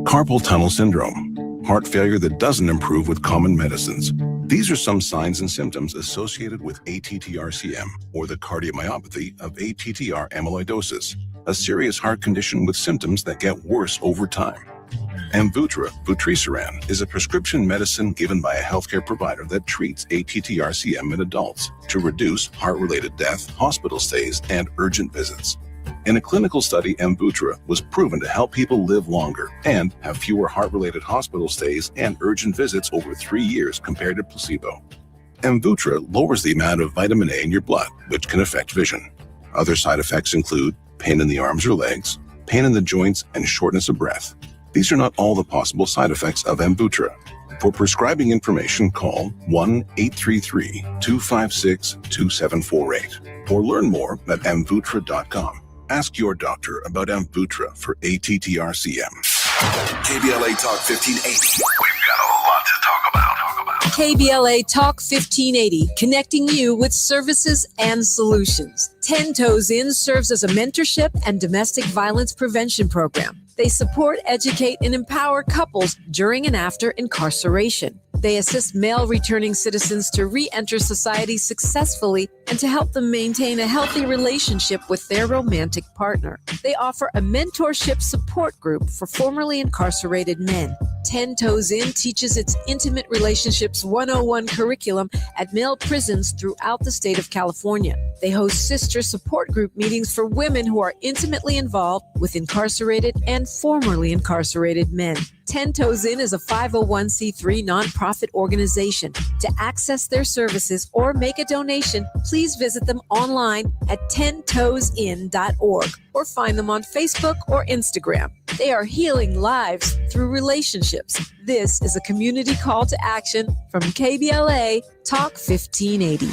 Carpal tunnel syndrome, heart failure that doesn't improve with common medicines. These are some signs and symptoms associated with ATTR-CM, or the cardiomyopathy of ATTR amyloidosis, a serious heart condition with symptoms that get worse over time. Amvuttra, vutrisiran, is a prescription medicine given by a healthcare provider that treats ATTR-CM in adults to reduce heart-related death, hospital stays, and urgent visits. In a clinical study, Amvuttra was proven to help people live longer and have fewer heart-related hospital stays and urgent visits over 3 years compared to placebo. Amvuttra lowers the amount of vitamin A in your blood, which can affect vision. Other side effects include pain in the arms or legs, pain in the joints, and shortness of breath. These are not all the possible side effects of Amvuttra. For prescribing information, call 1-833-256-2748 or learn more at amvuttra.com. Ask your doctor about Amvuttra for ATTR-CM. KBLA Talk 1580. We've got a lot to talk about. KBLA Talk 1580, connecting you with services and solutions. 10 Toes In serves as a mentorship and domestic violence prevention program. They support, educate, and empower couples during and after incarceration. They assist male returning citizens to re-enter society successfully and to help them maintain a healthy relationship with their romantic partner. They offer a mentorship support group for formerly incarcerated men. 10 Toes In teaches its Intimate Relationships 101 curriculum at male prisons throughout the state of California. They host sister support group meetings for women who are intimately involved with incarcerated and formerly incarcerated men. 10 Toes In is a 501c3 nonprofit organization. To access their services or make a donation, please visit them online at 10toesin.org or find them on Facebook or Instagram. They are healing lives through relationships. This is a community call to action from KBLA Talk 1580.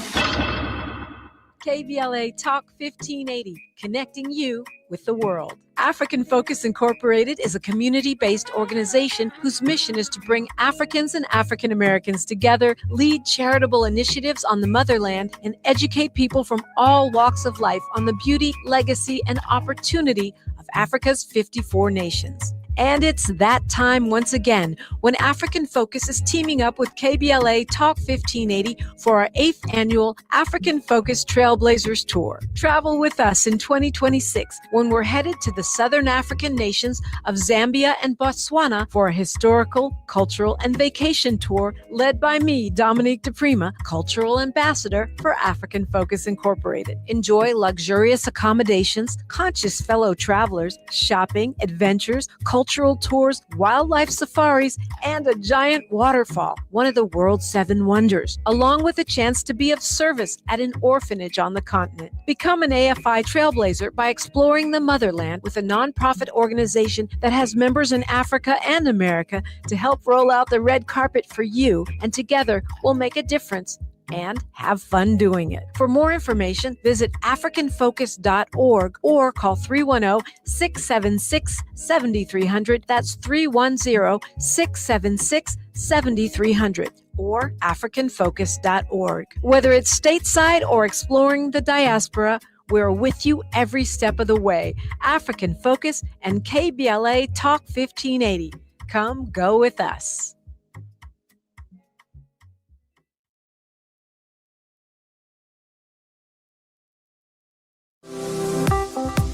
KBLA Talk 1580, connecting you with the world. African Focus Incorporated is a community-based organization whose mission is to bring Africans and African Americans together, lead charitable initiatives on the motherland, and educate people from all walks of life on the beauty, legacy, and opportunity of Africa's 54 nations. And it's that time once again when African Focus is teaming up with KBLA Talk 1580 for our 8th annual African Focus Trailblazers Tour. Travel with us in 2026 when we're headed to the southern African nations of Zambia and Botswana for a historical, cultural, and vacation tour led by me, Dominique DePrima, Cultural Ambassador for African Focus Incorporated. Enjoy luxurious accommodations, conscious fellow travelers, shopping, adventures, cultural tours, wildlife safaris, and a giant waterfall, one of the world's 7 wonders, along with a chance to be of service at an orphanage on the continent. Become an AFI trailblazer by exploring the motherland with a nonprofit organization that has members in Africa and America to help roll out the red carpet for you, and together we'll make a difference and have fun doing it. For more information, visit africanfocus.org or call 310-676-7300. That's 310-676-7300 or africanfocus.org. Whether it's stateside or exploring the diaspora, we're with you every step of the way. African Focus and KBLA Talk 1580. Come go with us.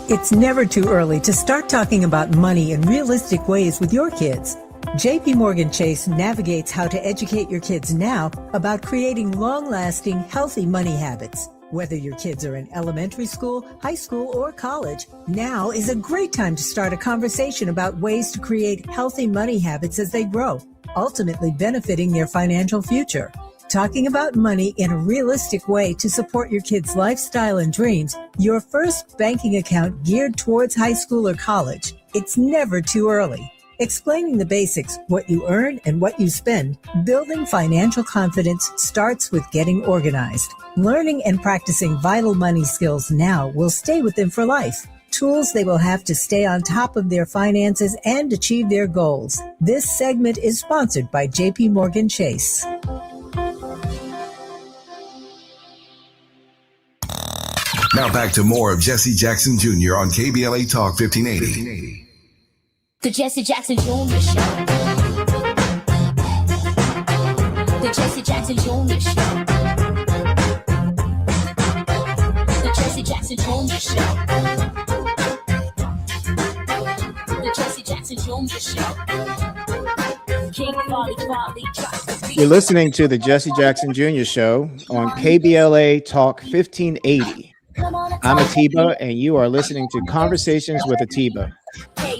It's never too early to start talking about money in realistic ways with your kids. JP Morgan Chase navigates how to educate your kids now about creating long-lasting, healthy money habits. Whether your kids are in elementary school, high school, or college, now is a great time to start a conversation about ways to create healthy money habits as they grow, ultimately benefiting their financial future. Talking about money in a realistic way to support your kids' lifestyle and dreams, your first banking account geared towards high school or college. It's never too early. Explaining the basics, what you earn and what you spend, building financial confidence starts with getting organized. Learning and practicing vital money skills now will stay with them for life. Tools they will have to stay on top of their finances and achieve their goals. This segment is sponsored by JP Morgan Chase. Now back to more of Jesse Jackson Jr. on KBLA Talk 1580. The Jesse Jackson Jr. Show. The Jesse Jackson Jr. Show. The Jesse Jackson Jr. Show. The Jesse Jackson Jr. Show. King Quality drops the beat. You're listening to the Jesse Jackson Jr. Show on KBLA Talk 1580. I'm Atiba, and you are listening to Conversations with Atiba.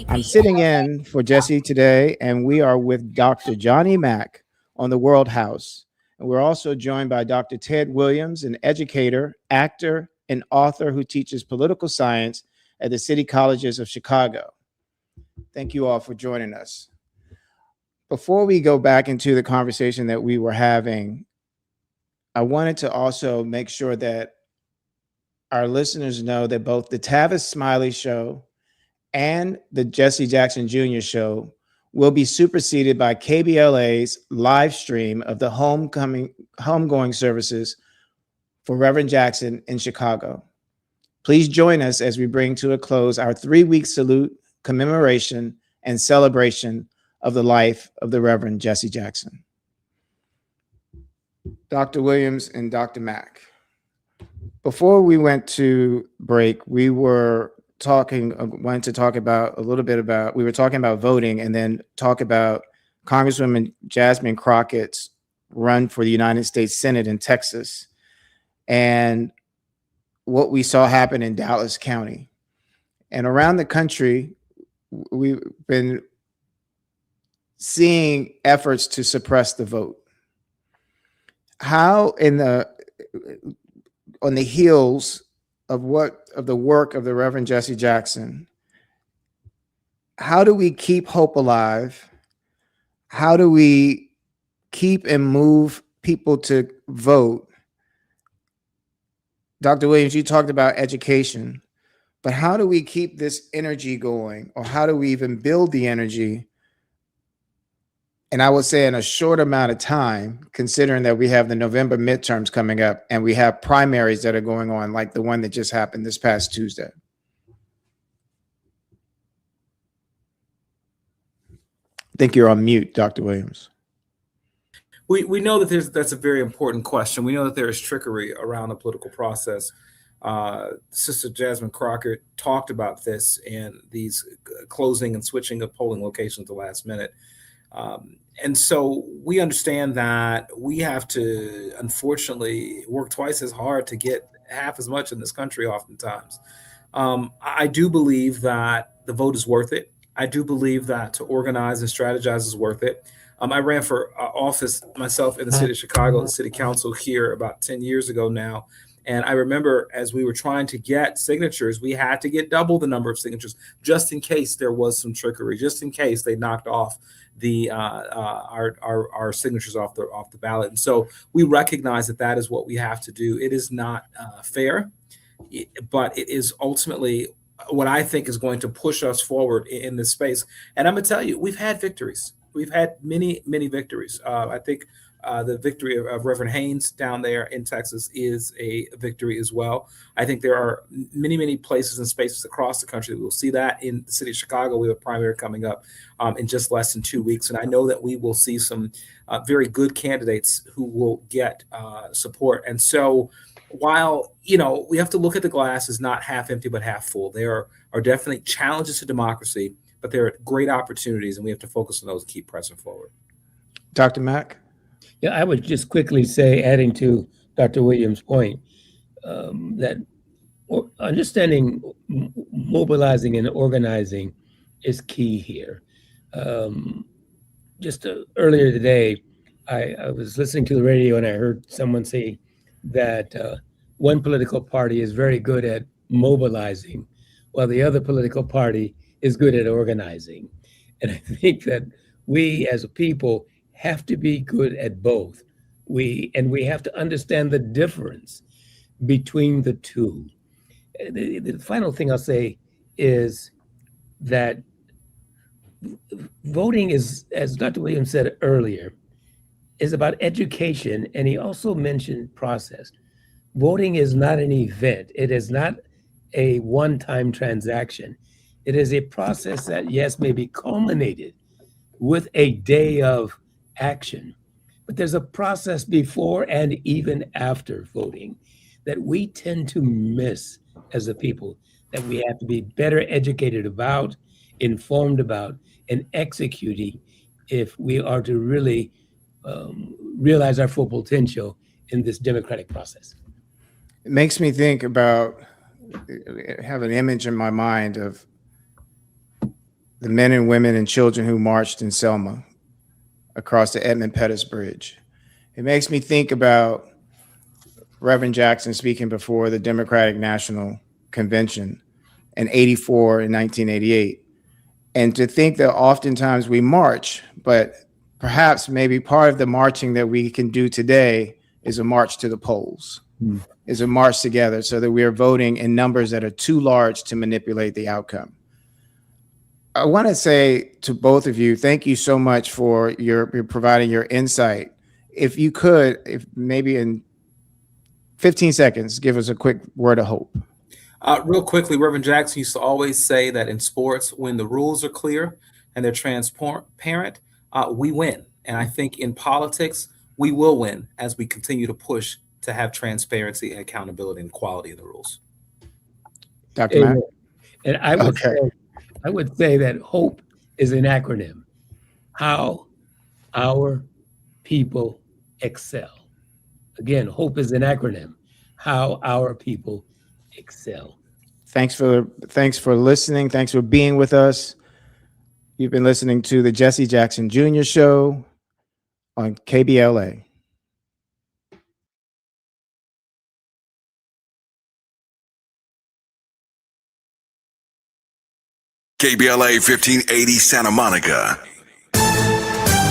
I'm sitting in for Jesse today, and we are with Dr. Johnny Mack on the World House. And we're also joined by Dr. Ted Williams, an educator, actor, and author who teaches political science at the City Colleges of Chicago. Thank you all for joining us. Before we go back into the conversation that we were having, I wanted to also make sure that our listeners know that both the Tavis Smiley Show and the Jesse Jackson Jr. Show will be superseded by KBLA's live stream of the homegoing services for Reverend Jackson in Chicago. Please join us as we bring to a close our 3-week salute, commemoration, and celebration of the life of the Reverend Jesse Jackson. Dr. Williams and Dr. Mack. Before we went to break, we were wanted to talk about a little bit about, we were talking about voting and then talk about Congresswoman Jasmine Crockett's run for the United States Senate in Texas and what we saw happen in Dallas County. And around the country, we've been seeing efforts to suppress the vote. How on the heels of the work of the Reverend Jesse Jackson, how do we keep hope alive? How do we keep and move people to vote? Dr. Williams, you talked about education, but how do we keep this energy going, or how do we even build the energy? And I would say in a short amount of time, considering that we have the November midterms coming up and we have primaries that are going on, like the one that just happened this past Tuesday. I think you're on mute, Dr. Williams. We know that that's a very important question. We know that there is trickery around the political process. Sister Jasmine Crockett talked about this and these closing and switching of polling locations at the last minute. And so we understand that we have to, unfortunately, work twice as hard to get half as much in this country oftentimes. I do believe that the vote is worth it. I do believe that to organize and strategize is worth it. I ran for office myself in the city of Chicago, the city council here about 10 years ago now. And I remember as we were trying to get signatures, we had to get double the number of signatures just in case there was some trickery, just in case they knocked off the our signatures off the ballot. And so we recognize that is what we have to do. It is not fair, but it is ultimately what I think is going to push us forward in this space. And I'm going to tell you, we've had victories. We've had many, many victories. I think the victory of Reverend Haynes down there in Texas is a victory as well. I think there are many, many places and spaces across the country. We'll see that in the city of Chicago. We have a primary coming up in just less than 2 weeks. And I know that we will see some very good candidates who will get support. And so while, we have to look at the glass as not half empty, but half full, there are definitely challenges to democracy, but there are great opportunities, and we have to focus on those and keep pressing forward. Dr. Mack? Yeah, I would just quickly say, adding to Dr. Williams' point, that understanding mobilizing and organizing is key here. Just earlier today, I was listening to the radio and I heard someone say that one political party is very good at mobilizing, while the other political party is good at organizing. And I think that we as a people have to be good at both. We have to understand the difference between the two. The final thing I'll say is that voting is, as Dr. Williams said earlier, is about education, and he also mentioned process. Voting is not an event. It is not a one-time transaction. It is a process that, yes, may be culminated with a day of action, but there's a process before and even after voting that we tend to miss as a people, that we have to be better educated about, informed about, and executing if we are to really realize our full potential in this democratic process. It makes me think about, have an image in my mind of the men and women and children who marched in Selma across the Edmund Pettus Bridge. It makes me think about Reverend Jackson speaking before the Democratic National Convention in 84 and 1988. And to think that oftentimes we march, but perhaps maybe part of the marching that we can do today is a march to the polls, is a march together so that we are voting in numbers that are too large to manipulate the outcome. I want to say to both of you, thank you so much for your providing your insight. If you could, if maybe in 15 seconds, give us a quick word of hope. Real quickly, Reverend Jackson used to always say that in sports, when the rules are clear and they're transparent, we win. And I think in politics, we will win as we continue to push to have transparency and accountability and quality in the rules. Dr. Mack? And I would say that HOPE is an acronym. How our people excel. Again, HOPE is an acronym. How our people excel. Thanks for listening. Thanks for being with us. You've been listening to the Jesse Jackson Jr. Show on KBLA. KBLA 1580 Santa Monica.